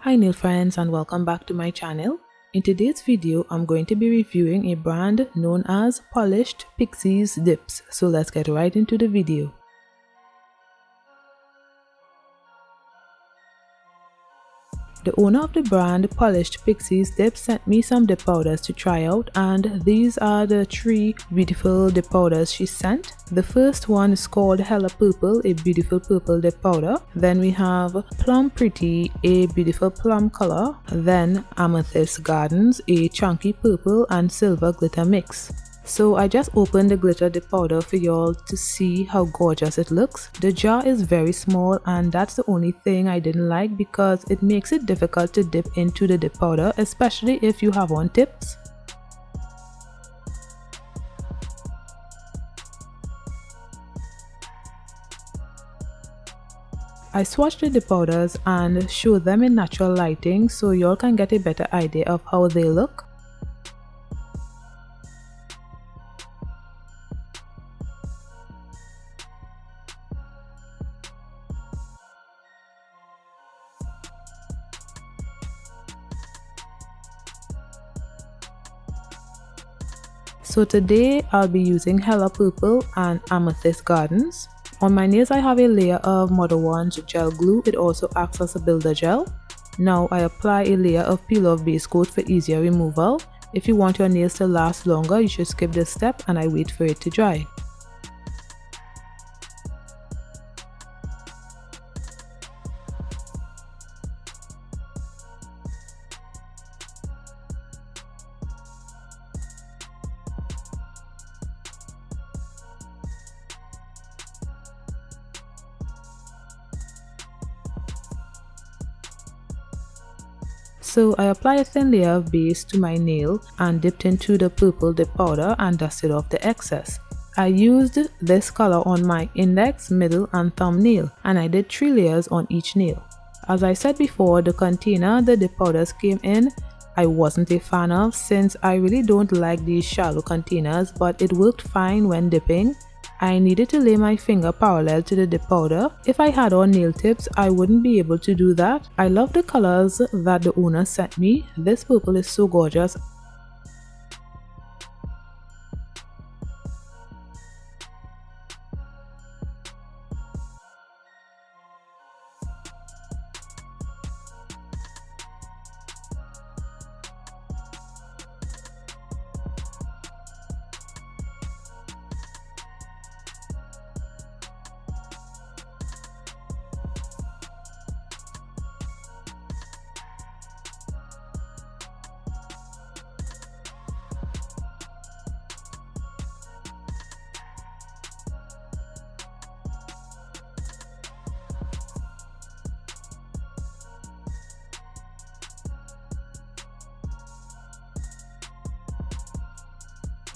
Hi nail friends and welcome back to my channel. In today's video, I'm going to be reviewing a brand known as Polished Pixies Dips. So let's get right into the video. The owner of the brand Polished Pixies Dips sent me some dip powders to try out, and these are the 3 beautiful dip powders she sent. The first one is called Hella Purple, a beautiful purple dip powder. Then we have Plum Pretty, a beautiful plum color. Then Amethyst Gardens, a chunky purple and silver glitter mix. So I just opened the glitter dip powder for y'all to see how gorgeous it looks. The jar is very small and that's the only thing I didn't like because it makes it difficult to dip into the dip powder, especially if you have on tips. I swatched the dip powders and showed them in natural lighting so y'all can get a better idea of how they look. So today I'll be using Hella Purple and Amethyst Gardens. On my nails I have a layer of Mother One's gel glue. It also acts as a builder gel. Now I apply a layer of peel off base coat for easier removal. If you want your nails to last longer, you should skip this step and I wait for it to dry. So I apply a thin layer of base to my nail and dipped into the purple dip powder and dusted off the excess. I used this color on my index, middle and thumb nail, and I did 3 layers on each nail. As I said before, the container the dip powders came in I wasn't a fan of since I really don't like these shallow containers, but it worked fine when dipping. I needed to lay my finger parallel to the dip powder. If I had on nail tips, I wouldn't be able to do that. I love the colors that the owner sent me. This purple is so gorgeous.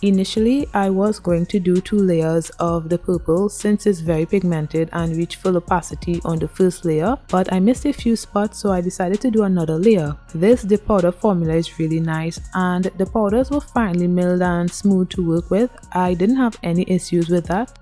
Initially, I was going to do 2 layers of the purple since it's very pigmented and reached full opacity on the first layer, but I missed a few spots so I decided to do another layer. This dip powder formula is really nice and the powders were finely milled and smooth to work with. I didn't have any issues with that.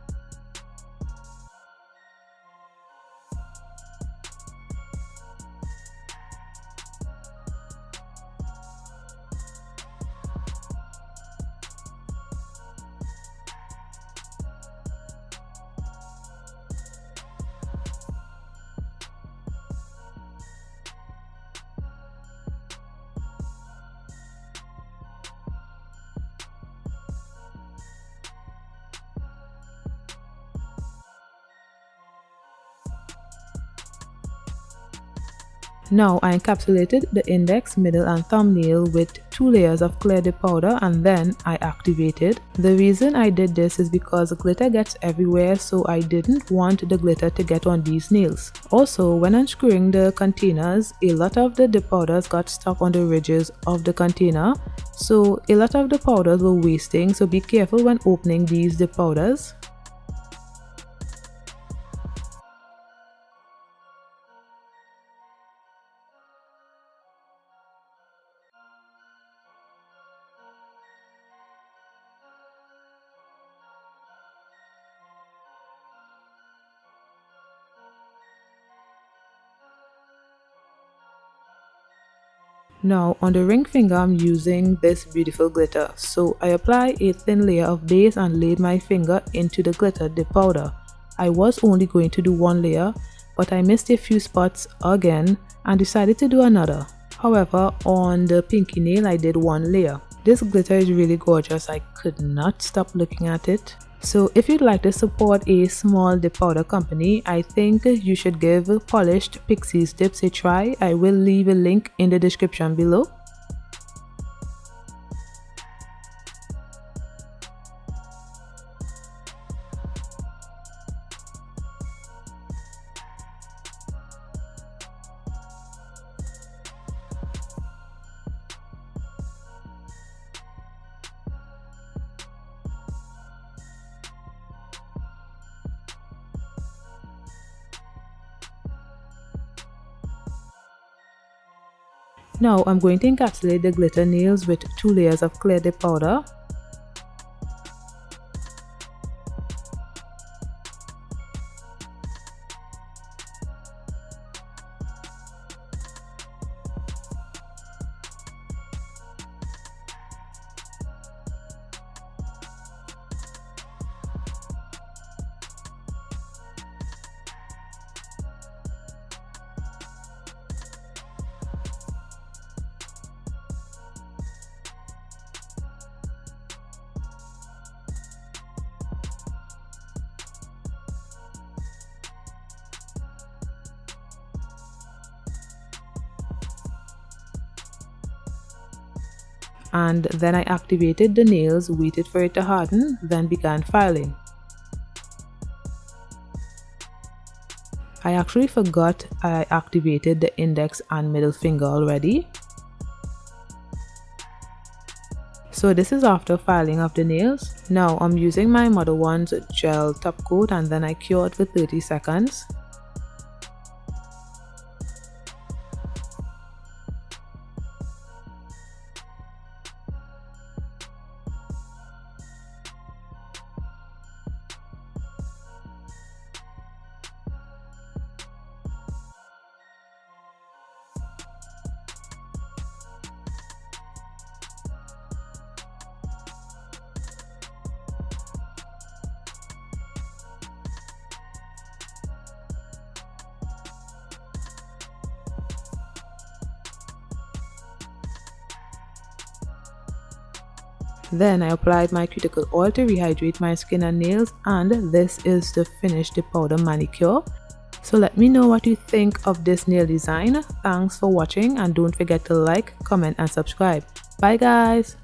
Now I encapsulated the index, middle and thumbnail with 2 layers of clear dip powder and then I activated. The reason I did this is because glitter gets everywhere, so I didn't want the glitter to get on these nails. Also, when unscrewing the containers, a lot of the dip powders got stuck on the ridges of the container, so a lot of the powders were wasting, so be careful when opening these dip powders. Now on the ring finger I'm using this beautiful glitter. So I apply a thin layer of base and laid my finger into the glitter dip powder. I was only going to do one layer, but I missed a few spots again and decided to do another. However, on the pinky nail I did one layer. This glitter is really gorgeous. I could not stop looking at it. So if you'd like to support a small dip powder company, I think you should give Polished Pixies dips a try. I will leave a link in the description below. Now I'm going to encapsulate the glitter nails with 2 layers of clear dip powder. And then I activated the nails, waited for it to harden, then began filing. I actually forgot I activated the index and middle finger already. So this is after filing of the nails. Now I'm using my Mother One's gel top coat and then I cure it for 30 seconds. Then I applied my cuticle oil to rehydrate my skin and nails, and this is the finished dip powder manicure. So let me know what you think of this nail design. Thanks for watching and don't forget to like, comment and subscribe. Bye guys!